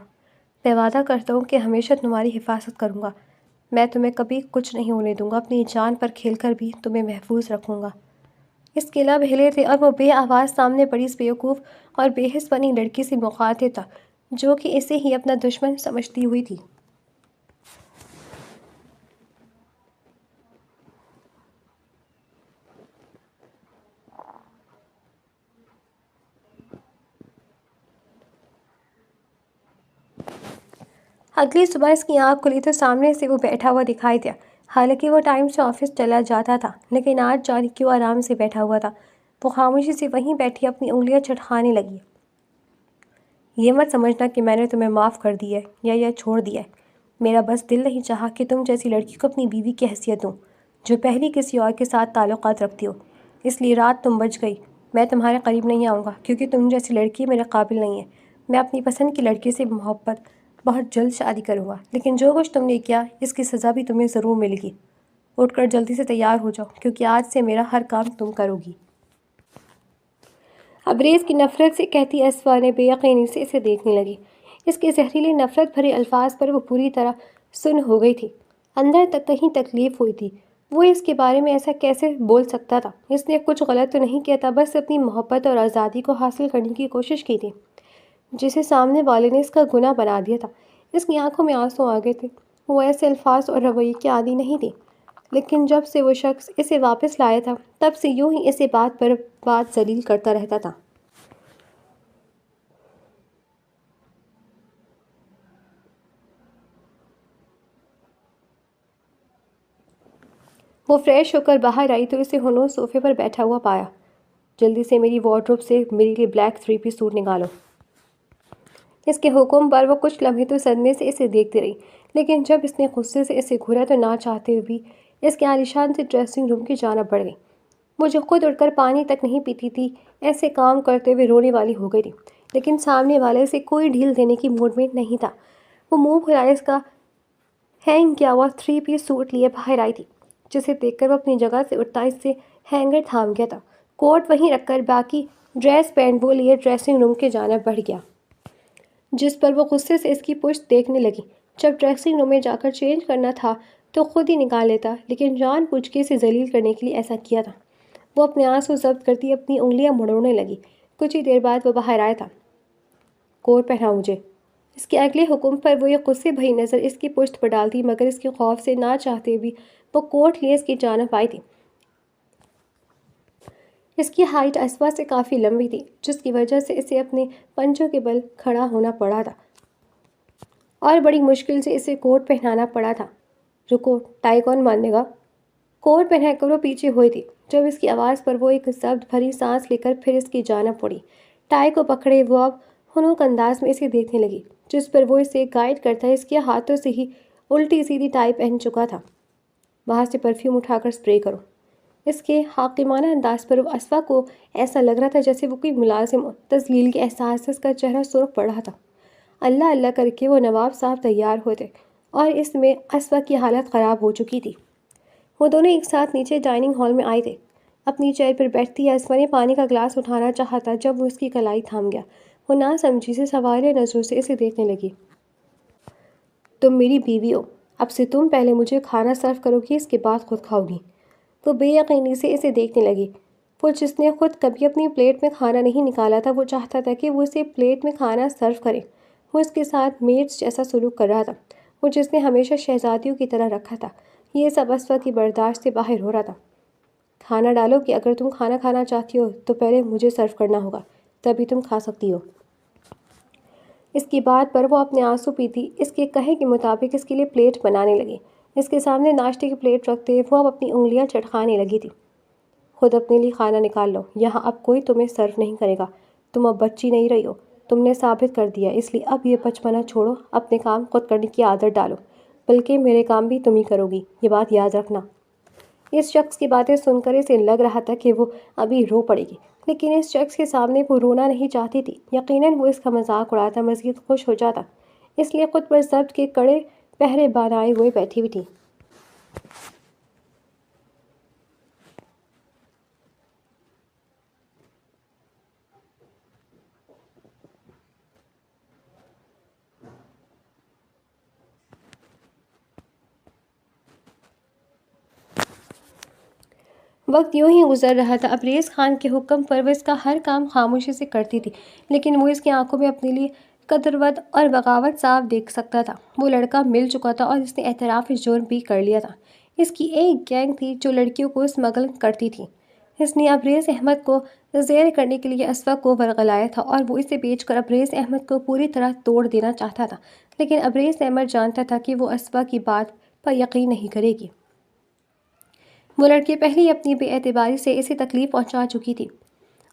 میں وعدہ کرتا ہوں کہ ہمیشہ تمہاری حفاظت کروں گا۔ میں تمہیں کبھی کچھ نہیں ہونے دوں گا، اپنی جان پر کھیل کر بھی تمہیں محفوظ رکھوں گا۔ اس کے لب ہلے تھے اور وہ بے آواز سامنے پڑی اس بیوقوف اور بے حس بنی لڑکی سے مخاطب تھا، جو کہ اسے ہی اپنا دشمن سمجھتی ہوئی تھی۔ اگلی صبح اس کی آنکھ کھلی تو سامنے سے وہ بیٹھا ہوا دکھائی دیا۔ حالانکہ وہ ٹائم سے آفس چلا جاتا تھا، لیکن آج جانے کیوں آرام سے بیٹھا ہوا تھا۔ وہ خاموشی سے وہیں بیٹھی اپنی انگلیاں چٹکانے لگی۔ یہ مت سمجھنا کہ میں نے تمہیں معاف کر دیا ہے یا چھوڑ دیا ہے۔ میرا بس دل نہیں چاہا کہ تم جیسی لڑکی کو اپنی بیوی کی حیثیت دوں جو پہلی کسی اور کے ساتھ تعلقات رکھتی ہو، اس لیے رات تم بچ گئی۔ میں تمہارے قریب نہیں آؤں گا کیونکہ تم جیسی لڑکی میرے قابل نہیں ہے۔ میں اپنی پسند کی لڑکی سے محبت بہت جلد شادی کروں گا، لیکن جو کچھ تم نے کیا اس کی سزا بھی تمہیں ضرور ملے گی۔ اٹھ کر جلدی سے تیار ہو جاؤ، کیونکہ آج سے میرا ہر کام تم کرو گی۔ ابریز کی نفرت سے کہتی اسفا نے بے یقینی سے اسے دیکھنے لگی۔ اس کے زہریلی نفرت بھرے الفاظ پر وہ پوری طرح سن ہو گئی تھی۔ اندر تک کہیں تکلیف ہوئی تھی۔ وہ اس کے بارے میں ایسا کیسے بول سکتا تھا؟ اس نے کچھ غلط تو نہیں کیا تھا، بس اپنی محبت اور آزادی کو حاصل کرنے کی کوشش کی تھی، جسے سامنے والے نے اس کا گناہ بنا دیا تھا۔ اس کی آنکھوں میں آنسو آ گئے تھے۔ وہ ایسے الفاظ اور رویے کے عادی نہیں تھی، لیکن جب سے وہ شخص اسے واپس لایا تھا تب سے یوں ہی اسے بات پر بات ذلیل کرتا رہتا تھا۔ وہ فریش ہو کر باہر آئی تو اسے ہنو صوفے پر بیٹھا ہوا پایا۔ جلدی سے میری وارڈروب سے میرے لیے بلیک 3 پیس سوٹ نکالو۔ اس کے حکم پر وہ کچھ لمحے تو صدمے سے اسے دیکھتی رہی، لیکن جب اس نے غصے سے اسے گھورا تو نہ چاہتے ہوئے بھی اس کے عالیشان سے ڈریسنگ روم کی جانب بڑھ گئی۔ وہ جو خود اٹھ کر پانی تک نہیں پیتی تھی، ایسے کام کرتے ہوئے رونے والی ہو گئی تھی، لیکن سامنے والے اسے کوئی ڈھیل دینے کی موڈ میں نہیں تھا۔ وہ منہ پھلائے اس کا ہینگ کیا ہوا 3 پیس سوٹ لیے باہر آئی تھی، جسے دیکھ کر وہ اپنی جگہ سے اٹھتا اس سے ہینگر تھام گیا تھا۔ کوٹ وہیں رکھ کر باقی ڈریس پینٹ وہ لیے ڈریسنگ روم کی جانب بڑھ گیا، جس پر وہ غصے سے اس کی پشت دیکھنے لگی۔ جب ڈریسنگ روم میں جا کر چینج کرنا تھا تو خود ہی نکال لیتا، لیکن جان بوجھ کے اسے ذلیل کرنے کے لیے ایسا کیا تھا۔ وہ اپنے آنسو ضبط کرتی اپنی انگلیاں مڑوڑنے لگی۔ کچھ ہی دیر بعد وہ باہر آیا تھا۔ کوٹ پہنا مجھے۔ اس کے اگلے حکم پر وہ یہ غصے بھری نظر اس کی پشت پر ڈالتی، مگر اس کے خوف سے نہ چاہتے بھی وہ کوٹ لیے اس کی جانب آئی تھی۔ اس کی ہائٹ اسوا سے کافی لمبی تھی، جس کی وجہ سے اسے اپنے پنجوں کے بل کھڑا ہونا پڑا تھا اور بڑی مشکل سے اسے کوٹ پہنانا پڑا تھا۔ رکو، ٹائی کون باندھے گا؟ کوٹ پہنا کر وہ پیچھے ہوئی تھی، جب اس کی آواز پر وہ ایک ضبط بھری سانس لے کر پھر اس کی جانب مڑی۔ ٹائی کو پکڑے وہ اب ہنوک انداز میں اسے دیکھنے لگی، جس پر وہ اسے گائیڈ کرتا اس کے ہاتھوں سے ہی الٹی سیدھی ٹائی پہن چکا تھا۔ وہاں سے پرفیوم اٹھا کر سپرے کرو۔ اس کے حاکمانہ انداز پر اسوا کو ایسا لگ رہا تھا جیسے وہ کوئی ملازم تذلیل کے احساس سے اس کا چہرہ سرخ پڑ رہا تھا۔ اللہ اللہ کر کے وہ نواب صاحب تیار ہوتے اور اس میں اسوا کی حالت خراب ہو چکی تھی۔ وہ دونوں ایک ساتھ نیچے ڈائننگ ہال میں آئے تھے۔ اپنی چیئر پر بیٹھتی اسوا نے پانی کا گلاس اٹھانا چاہا تھا جب وہ اس کی کلائی تھام گیا۔ وہ نہ سمجھی سے سوالیہ نظروں سے اسے دیکھنے لگی۔ تم میری بیوی ہو، اب سے تم پہلے مجھے کھانا سرو کرو گی، اس کے بعد خود کھاؤ گی۔ وہ بے یقینی سے اسے دیکھنے لگی۔ وہ جس نے خود کبھی اپنی پلیٹ میں کھانا نہیں نکالا تھا، وہ چاہتا تھا کہ وہ اسے پلیٹ میں کھانا سرو کرے۔ وہ اس کے ساتھ میٹس جیسا سلوک کر رہا تھا، وہ جس نے ہمیشہ شہزادیوں کی طرح رکھا تھا۔ یہ سب اسوا کی برداشت سے باہر ہو رہا تھا۔ کھانا ڈالو کہ اگر تم کھانا کھانا چاہتی ہو تو پہلے مجھے سرو کرنا ہوگا، تبھی تم کھا سکتی ہو۔ اس کی بات پر وہ اپنے آنسو پیتی اس کے کہے کے مطابق اس کے لیے پلیٹ بنانے لگی۔ اس کے سامنے ناشتے کی پلیٹ رکھتے وہ اب اپنی انگلیاں چٹکانے لگی تھی۔ خود اپنے لیے کھانا نکال لو، یہاں اب کوئی تمہیں سرو نہیں کرے گا۔ تم اب بچی نہیں رہی ہو، تم نے ثابت کر دیا، اس لیے اب یہ بچپنا چھوڑو، اپنے کام خود کرنے کی عادت ڈالو، بلکہ میرے کام بھی تم ہی کرو گی، یہ بات یاد رکھنا۔ اس شخص کی باتیں سن کر اسے لگ رہا تھا کہ وہ ابھی رو پڑے گی، لیکن اس شخص کے سامنے وہ رونا نہیں چاہتی تھی۔ یقیناً وہ اس کا مذاق اڑاتا مزید خوش ہو جاتا، اس لیے خود پر ضبط کے کڑے پہرے بنائے ہوئے بیٹھی ہوئی تھی۔ وقت یوں ہی گزر رہا تھا۔ ابریز خان کے حکم پر وہ اس کا ہر کام خاموشی سے کرتی تھی، لیکن وہ اس کی آنکھوں میں اپنے لیے قدرود اور بغاوت صاف دیکھ سکتا تھا۔ وہ لڑکا مل چکا تھا اور اس نے اعتراف جرم بھی کر لیا تھا۔ اس کی ایک گینگ تھی جو لڑکیوں کو اسمگل کرتی تھی۔ اس نے ابریز احمد کو زیر کرنے کے لیے اسوا کو ورغلایا تھا اور وہ اسے بیچ کر ابریز احمد کو پوری طرح توڑ دینا چاہتا تھا، لیکن ابریز احمد جانتا تھا کہ وہ اسوا کی بات پر یقین نہیں کرے گی۔ وہ لڑکی پہلے ہی اپنی بے اعتباری سے اسے تکلیف پہنچا چکی تھی،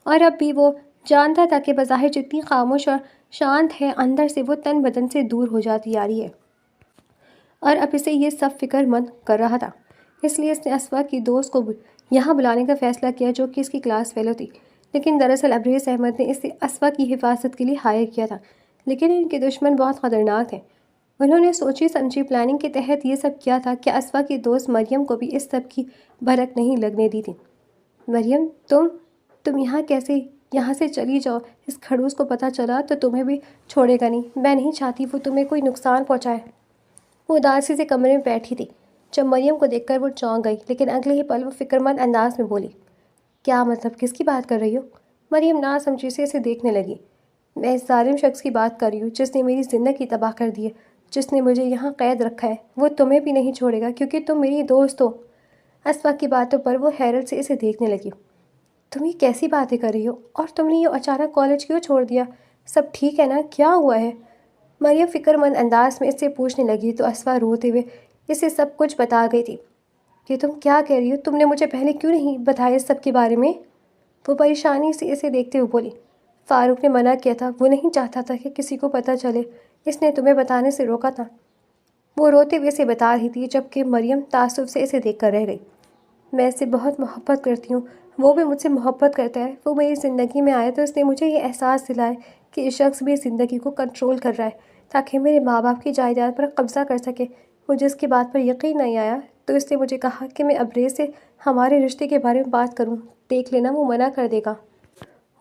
اور اب بھی وہ جانتا تھا کہ بظاہر جتنی خاموش اور شانت ہے، اندر سے وہ تن بدن سے دور ہو جاتی آ رہی ہے، اور اب اسے یہ سب فکر مند کر رہا تھا۔ اس لیے اس نے اسوا کی دوست کو یہاں بلانے کا فیصلہ کیا، جو کہ اس کی کلاس فیلو تھی، لیکن دراصل ابریز احمد نے اسے اسوا کی حفاظت کے لیے ہائر کیا تھا۔ لیکن ان کے دشمن بہت خطرناک ہیں۔ انہوں نے سوچی سمجھی پلاننگ کے تحت یہ سب کیا تھا کہ اسفا کی دوست مریم کو بھی اس سب کی بھنک نہیں لگنے دی تھی۔ مریم تم یہاں سے چلی جاؤ، اس کھڑوس کو پتہ چلا تو تمہیں بھی چھوڑے گا نہیں، میں نہیں چاہتی وہ تمہیں کوئی نقصان پہنچائے۔ وہ اداسی سے کمرے میں بیٹھی تھی جب مریم کو دیکھ کر وہ چونک گئی، لیکن اگلے ہی پل وہ فکر مند انداز میں بولی، کیا مطلب، کس کی بات کر رہی ہو؟ مریم نا سمجھی سے اسے دیکھنے لگی۔ میں اس ظالم شخص کی بات کر رہی ہوں جس نے میری زندگی تباہ کر دی ہے، جس نے مجھے یہاں قید رکھا ہے، وہ تمہیں بھی نہیں چھوڑے گا کیونکہ تم میری دوست ہو۔ اسفا کی باتوں پر وہ حیرت سے اسے دیکھنے لگی۔ تم یہ کیسی باتیں کر رہی ہو، اور تم نے یہ اچانک کالج کیوں چھوڑ دیا؟ سب ٹھیک ہے نا، کیا ہوا ہے؟ مریم فکر مند انداز میں اس سے پوچھنے لگی تو اسفا روتے ہوئے اسے سب کچھ بتا گئی تھی۔ کہ تم کیا کہہ رہی ہو؟ تم نے مجھے پہلے کیوں نہیں بتایا اس سب کے بارے میں؟ وہ پریشانی سے اسے دیکھتے ہوئے بولی، فاروق نے منع کیا تھا، وہ نہیں چاہتا تھا کہ کسی کو پتہ چلے، اس نے تمہیں بتانے سے روکا تھا۔ وہ روتے ہوئے اسے بتا رہی تھی جبکہ مریم تعصب سے اسے دیکھ کر رہ گئی۔ میں اس سے بہت محبت کرتی ہوں، وہ بھی مجھ سے محبت کرتا ہے۔ وہ میری زندگی میں آیا تو اس نے مجھے یہ احساس دلایا کہ یہ شخص میری زندگی کو کنٹرول کر رہا ہے تاکہ میرے ماں باپ کی جائیداد پر قبضہ کر سکے۔ مجھے اس کی بات پر یقین نہیں آیا تو اس نے مجھے کہا کہ میں ابریز سے ہمارے رشتے کے بارے میں بات کروں، دیکھ لینا وہ منع کر دے گا۔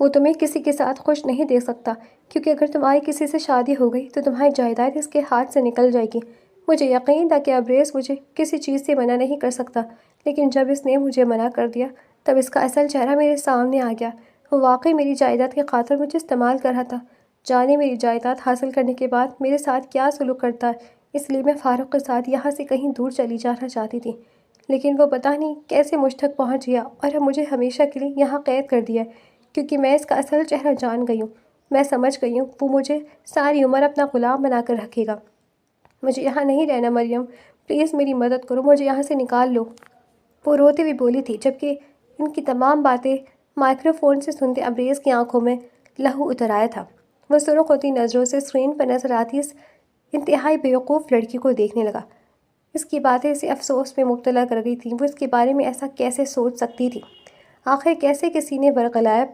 وہ تمہیں کسی کے ساتھ خوش نہیں دیکھ سکتا کیونکہ اگر تمہاری کسی سے شادی ہو گئی تو تمہاری جائیداد اس کے ہاتھ سے نکل جائے گی۔ مجھے یقین تھا کہ ابریز مجھے کسی چیز سے منع نہیں کر سکتا، لیکن جب اس نے مجھے منع کر دیا تب اس کا اصل چہرہ میرے سامنے آ گیا۔ وہ واقعی میری جائیداد کی خاطر مجھے استعمال کر رہا تھا۔ جانے میری جائیداد حاصل کرنے کے بعد میرے ساتھ کیا سلوک کرتا ہے، اس لیے میں فاروق کے ساتھ یہاں سے کہیں دور چلی جانا چاہتی تھی، لیکن وہ پتہ نہیں کیسے مجھ تک پہنچ گیا اور اب مجھے ہمیشہ کے لیے یہاں قید کر دیا ہے کیونکہ میں اس کا اصل چہرہ جان گئی ہوں۔ میں سمجھ گئی ہوں وہ مجھے ساری عمر اپنا غلام بنا کر رکھے گا۔ مجھے یہاں نہیں رہنا مریم، پلیز میری مدد کرو، مجھے یہاں سے نکال لو۔ وہ روتے ہوئے بولی تھی جبکہ ان کی تمام باتیں مائکرو فون سے سنتے ابریز کی آنکھوں میں لہو اتر آیا تھا۔ وہ سرخ ہوتی نظروں سے اسکرین پر نظر آتی اس انتہائی بیوقوف لڑکی کو دیکھنے لگا۔ اس کی باتیں اسے افسوس میں مبتلا کر گئی تھیں۔ وہ اس کے بارے میں ایسا کیسے سوچ سکتی تھی؟ آخر کیسے کسی نے برغلائب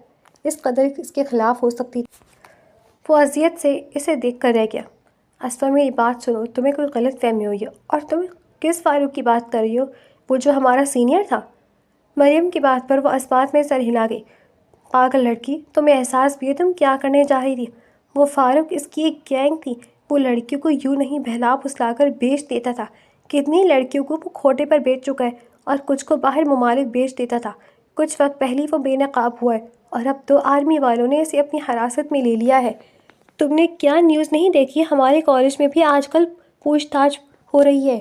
اس قدر اس کے خلاف ہو سکتی تھی؟ وہ اذیت سے اسے دیکھ کر رہ گیا۔ اسفا میری بات سنو، تمہیں کوئی غلط فہمی ہوئی ہے، اور تم کس فاروق کی بات کر رہی ہو؟ وہ جو ہمارا سینئر تھا؟ مریم کی بات پر وہ اسبات میں سر ہلا گئی۔ پاگل لڑکی، تمہیں احساس بھی ہے تم کیا کرنے جا رہی تھی؟ وہ فاروق اس کی ایک گینگ تھی، وہ لڑکیوں کو یوں نہیں بہلا پھسلا کر بیچ دیتا تھا۔ کتنی لڑکیوں کو وہ کھوٹے پر بیچ چکا ہے اور کچھ کو باہر ممالک بیچ دیتا تھا۔ کچھ وقت پہلے وہ بے نقاب ہوا ہے اور اب تو آرمی والوں نے اسے اپنی حراست میں لے لیا ہے۔ تم نے کیا نیوز نہیں دیکھی؟ ہمارے کالج میں بھی آج کل پوچھ تاچھ ہو رہی ہے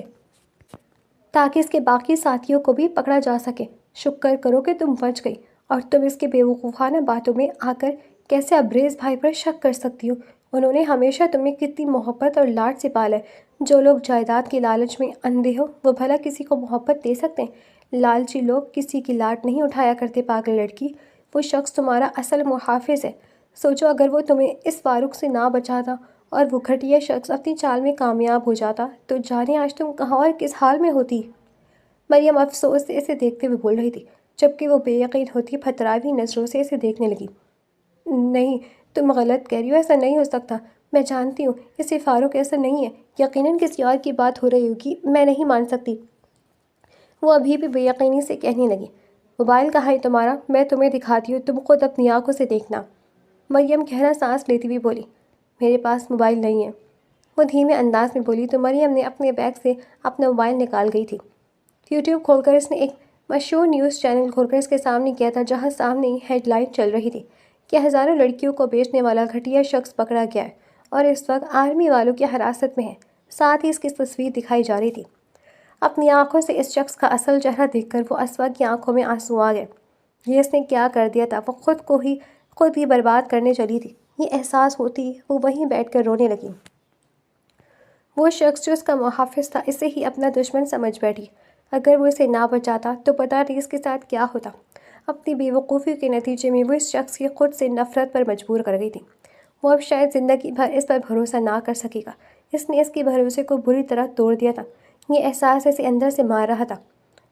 تاکہ اس کے باقی ساتھیوں کو بھی پکڑا جا سکے۔ شکر کرو کہ تم بچ گئی، اور تم اس کے بیوقوفانہ باتوں میں آ کر کیسے ابریز بھائی پر شک کر سکتی ہو؟ انہوں نے ہمیشہ تمہیں کتنی محبت اور لاڈ سے پالا ہے۔ جو لوگ جائیداد کی لالچ میں اندھے ہو وہ بھلا کسی کو محبت دے سکتے ہیں؟ لالچی لوگ کسی کی لاٹ نہیں اٹھایا کرتے پاگل لڑکی۔ وہ شخص تمہارا اصل محافظ ہے۔ سوچو اگر وہ تمہیں اس فاروق سے نہ بچاتا اور وہ گھٹیا شخص اپنی چال میں کامیاب ہو جاتا تو جانے آج تم کہاں اور کس حال میں ہوتی؟ مریم افسوس سے اسے دیکھتے ہوئے بول رہی تھی جبکہ وہ بے یقین ہوتی پھتراوی نظروں سے اسے دیکھنے لگی۔ نہیں، تم غلط کہہ رہی ہو، ایسا نہیں ہو سکتا۔ میں جانتی ہوں اسے فاروق ایسا نہیں ہے، یقیناً کسی اور کی بات ہو رہی ہوگی، میں نہیں مان سکتی۔ وہ ابھی بھی بے یقینی سے کہنے لگی، موبائل کہاں ہے تمہارا؟ میں تمہیں دکھاتی ہوں، تم خود اپنی آنکھوں سے دیکھنا۔ مریم گہرا سانس لیتی ہوئی بولی، میرے پاس موبائل نہیں ہے۔ وہ دھیمے انداز میں بولی تو مریم نے اپنے بیگ سے اپنا موبائل نکال گئی تھی۔ یوٹیوب کھول کر اس نے ایک مشہور نیوز چینل کھول کر اس کے سامنے کیا تھا جہاں سامنے ہی ہیڈ لائن چل رہی تھی کہ ہزاروں لڑکیوں کو بیچنے والا گھٹیا شخص پکڑا گیا ہے اور اس وقت آرمی والوں کی حراست میں ہے۔ ساتھ ہی اس کی تصویر دکھائی جا رہی تھی۔ اپنی آنکھوں سے اس شخص کا اصل چہرہ دیکھ کر وہ اسفا کی آنکھوں میں آنسو آ گئے۔ یہ اس نے کیا کر دیا تھا؟ وہ خود ہی برباد کرنے چلی تھی۔ یہ احساس ہوتی وہ وہیں بیٹھ کر رونے لگی۔ وہ شخص جو اس کا محافظ تھا اسے ہی اپنا دشمن سمجھ بیٹھی۔ اگر وہ اسے نہ بچاتا تو پتہ نہیں اس کے ساتھ کیا ہوتا۔ اپنی بے وقوفی کے نتیجے میں وہ اس شخص کی خود سے نفرت پر مجبور کر گئی تھی۔ وہ اب شاید زندگی بھر اس پر بھروسہ نہ کر سکے گا۔ اس نے اس کے بھروسے کو بری طرح توڑ دیا تھا۔ یہ احساس اسے اندر سے مار رہا تھا۔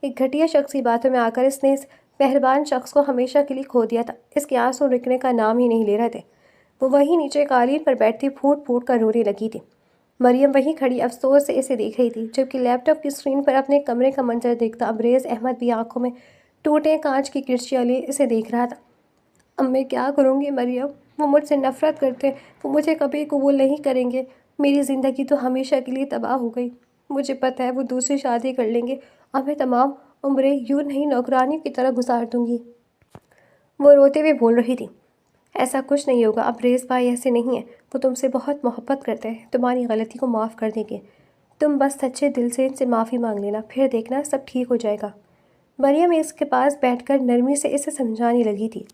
ایک گھٹیا شخص کی باتوں میں آ کر اس نے اس مہربان شخص کو ہمیشہ کے لیے کھو دیا تھا۔ اس کے آنسو رکنے کا نام ہی نہیں لے رہے تھے۔ وہ وہیں نیچے قالین پر بیٹھی پھوٹ پھوٹ کر رونے لگی تھی۔ مریم وہیں کھڑی افسوس سے اسے دیکھ رہی تھی، جبکہ لیپ ٹاپ کی اسکرین پر اپنے کمرے کا منظر دیکھتا ابریز احمد بھی آنکھوں میں ٹوٹے کانچ کی کرچیاں لیے اسے دیکھ رہا تھا۔ اب میں کیا کروں گی مریم؟ وہ مجھ سے نفرت کرتے ہیں، وہ مجھے کبھی قبول نہیں کریں گے، میری زندگی تو ہمیشہ کے لیے تباہ ہو گئی۔ مجھے پتہ ہے وہ دوسری شادی کر لیں گے اور میں تمام عمریں یوں نہیں نوکرانیوں کی طرح گزار دوں گی۔ وہ روتے ہوئے بول رہی تھی، ایسا کچھ نہیں ہوگا، ابریز بھائی ایسے نہیں ہیں، وہ تم سے بہت محبت کرتے ہیں، تمہاری غلطی کو معاف کر دیں گے، تم بس سچے دل سے ان سے معافی مانگ لینا، پھر دیکھنا سب ٹھیک ہو جائے گا۔ مریم اس کے پاس بیٹھ کر نرمی سے اسے سمجھانے لگی تھی۔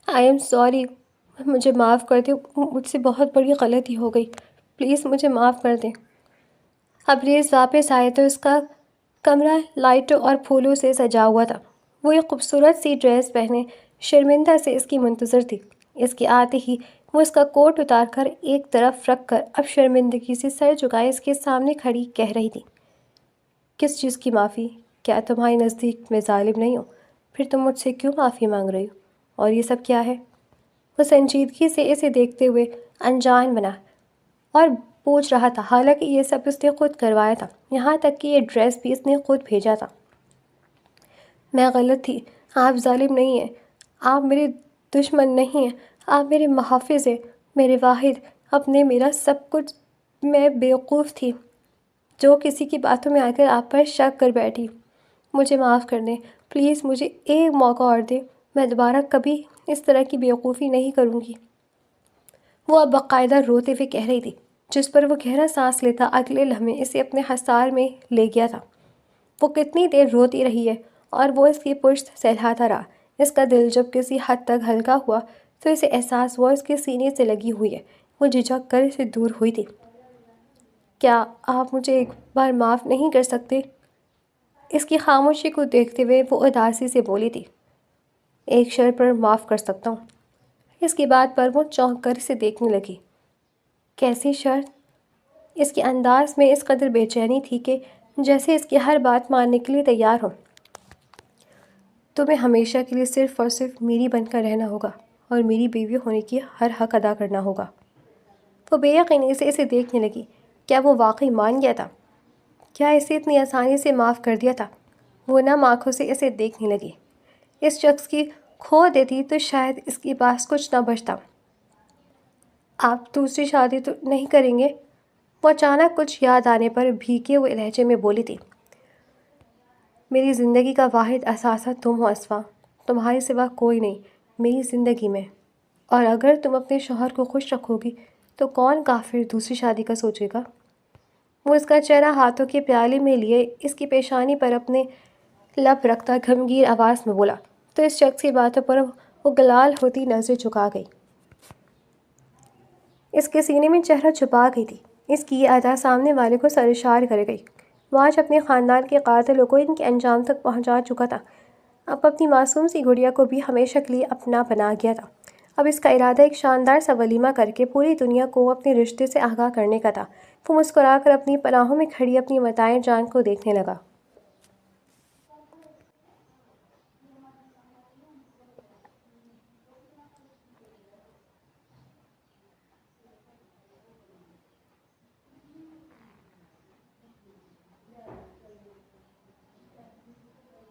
آئی ایم سوری، مجھے معاف کر دیں، مجھ سے بہت بڑی غلطی ہو گئی، پلیز مجھے معاف کر دیں۔ ابریز واپس آئے تو اس کا کمرہ لائٹوں اور پھولوں سے سجا ہوا تھا۔ وہ ایک خوبصورت سی ڈریس پہنے شرمندہ سے اس کی منتظر تھی۔ اس کے آتے ہی وہ اس کا کوٹ اتار کر ایک طرف رکھ کر اب شرمندگی سے سر جھکائے اس کے سامنے کھڑی کہہ رہی تھی، کس چیز کی معافی؟ کیا تمہارے نزدیک میں ظالم نہیں ہوں؟ پھر تم مجھ سے کیوں معافی مانگ رہی ہو؟ اور یہ سب کیا ہے؟ وہ سنجیدگی سے اسے دیکھتے ہوئے انجان بنا اور پوچھ رہا تھا، حالانکہ یہ سب اس نے خود کروایا تھا، یہاں تک کہ یہ ڈریس بھی اس نے خود بھیجا تھا۔ میں غلط تھی، آپ ظالم نہیں ہیں، آپ میرے دشمن نہیں ہیں، آپ میرے محافظ ہیں، میرے واحد، اپنے میرا سب کچھ۔ میں بیوقوف تھی جو کسی کی باتوں میں آ کر آپ پر شک کر بیٹھی۔ مجھے معاف کر دیں، پلیز مجھے ایک موقع اور دیں، میں دوبارہ کبھی اس طرح کی بیوقوفی نہیں کروں گی۔ وہ اب باقاعدہ روتے ہوئے کہہ رہی تھی، جس پر وہ گہرا سانس لیتا اگلے لمحے اسے اپنے حصار میں لے گیا تھا۔ وہ کتنی دیر روتی رہی ہے اور وہ اس کی پشت سہلاتا رہا۔ اس کا دل جب کسی حد تک ہلکا ہوا تو اسے احساس ہوا اس کے سینے سے لگی ہوئی ہے۔ وہ جھجک کر اسے دور ہوئی تھی۔ کیا آپ مجھے ایک بار معاف نہیں کر سکتے؟ اس کی خاموشی کو دیکھتے ہوئے وہ اداسی سے بولی تھی، ایک شرط پر معاف کر سکتا ہوں۔ اس کی بات پر وہ چونک کر اسے دیکھنے لگی۔ کیسی شرط؟ اس کے انداز میں اس قدر بے چینی تھی کہ جیسے اس کی ہر بات ماننے کے لیے تیار ہو۔ تمہیں ہمیشہ کے لیے صرف اور صرف میری بن کر رہنا ہوگا اور میری بیوی ہونے کی ہر حق ادا کرنا ہوگا۔ وہ بے یقینی سے اسے دیکھنے لگی۔ کیا وہ واقعی مان گیا تھا؟ کیا اسے اتنی آسانی سے معاف کر دیا تھا؟ وہ نم آنکھوں سے اسے دیکھنے لگی۔ اس شخص کی کھو دیتی تو شاید اس کے پاس کچھ نہ بچتا۔ آپ دوسری شادی تو نہیں کریں گے؟ وہ اچانک کچھ یاد آنے پر بھیگے ہوئے لہجے میں بولی تھی، میری زندگی کا واحد اثاثہ تم ہو اسفا، تمہارے سوا کوئی نہیں میری زندگی میں، اور اگر تم اپنے شوہر کو خوش رکھو گی تو کون کافر دوسری شادی کا سوچے گا؟ وہ اس کا چہرہ ہاتھوں کے پیالے میں لیے اس کی پیشانی پر اپنے لب رکھتا گھمگیر آواز میں بولا، تو اس شخص کی باتوں پر وہ گلال ہوتی نظر جھکا گئی۔ اس کے سینے میں چہرہ چھپا گئی تھی۔ اس کی یہ ادا سامنے والے کو سرشار کر گئی۔ وہ آج اپنے خاندان کے قاتلوں کو ان کے انجام تک پہنچا چکا تھا، اب اپنی معصوم سی گڑیا کو بھی ہمیشہ کے لیے اپنا بنا گیا تھا۔ اب اس کا ارادہ ایک شاندار سا ولیمہ کر کے پوری دنیا کو اپنے رشتے سے آگاہ کرنے کا تھا۔ وہ مسکرا کر اپنی پناہوں میں کھڑی اپنی متاع جان کو دیکھنے لگا۔